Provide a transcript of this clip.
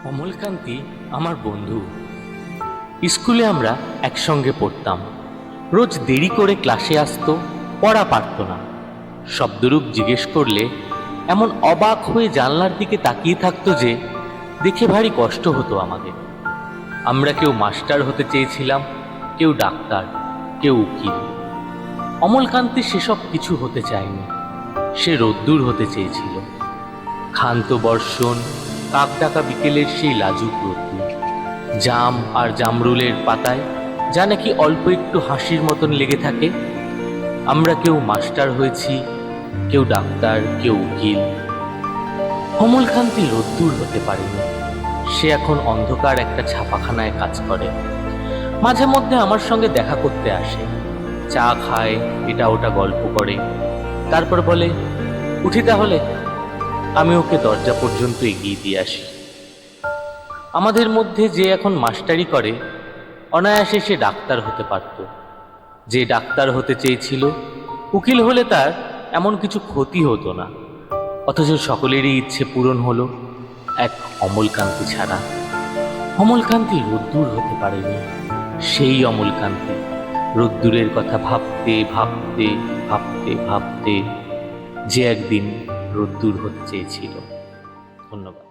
অমলকান্তি আমার বন্ধু। স্কুলে আমরা একসঙ্গে পড়তাম। রোজ দেরি করে ক্লাসে আসতো, পড়া পারত না। শব্দরূপ জিজ্ঞেস করলে এমন অবাক হয়ে জানলার দিকে তাকিয়ে থাকতো যে দেখে ভারী কষ্ট হতো আমাদের। আমরা কেউ মাস্টার হতে চেয়েছিলাম, কেউ ডাক্তার, কেউ উকিল। অমলকান্তি সেসব কিছু হতে চায়নি। সে রোদ্দুর হতে চেয়েছিল। ক্ষান্ত বর্ষণ, কাক ডাকা বিকেলের সেই লাজুক রোদ্দুর, জাম আর জামরুলের পাতায় যা নাকি অল্প একটু হাসির মতন লেগে থাকে। আমরা কেউ মাস্টার হয়েছি, কেউ ডাক্তার, কেউ উকিল। অমলকান্তি রোদ্দুর হতে পারেনি। সে এখন অন্ধকার একটা ছাপাখানায় কাজ করে। মাঝে মধ্যে আমার সঙ্গে দেখা করতে আসে, চা খায়, এটা ওটা গল্প করে, তারপর বলে, উঠি তাহলে। আমি ওকে দরজা পর্যন্ত এগিয়ে দিয়ে আসি। আমাদের মধ্যে যে এখন মাস্টারি করে, অনায়াসে সে ডাক্তার হতে পারত। যে ডাক্তার হতে চেয়েছিল, উকিল হলে তার এমন কিছু ক্ষতি হতো না। অথচ সকলেরই ইচ্ছে পূরণ হলো, এক অমলকান্তি ছাড়া। অমলকান্তি রোদ্দুর হতে পারেনি। সেই অমলকান্তি রোদ্দুরের কথা ভাবতে ভাবতে ভাবতে ভাবতে যে একদিন রোদ্দুর হতে চেয়েছিল। ধন্যবাদ।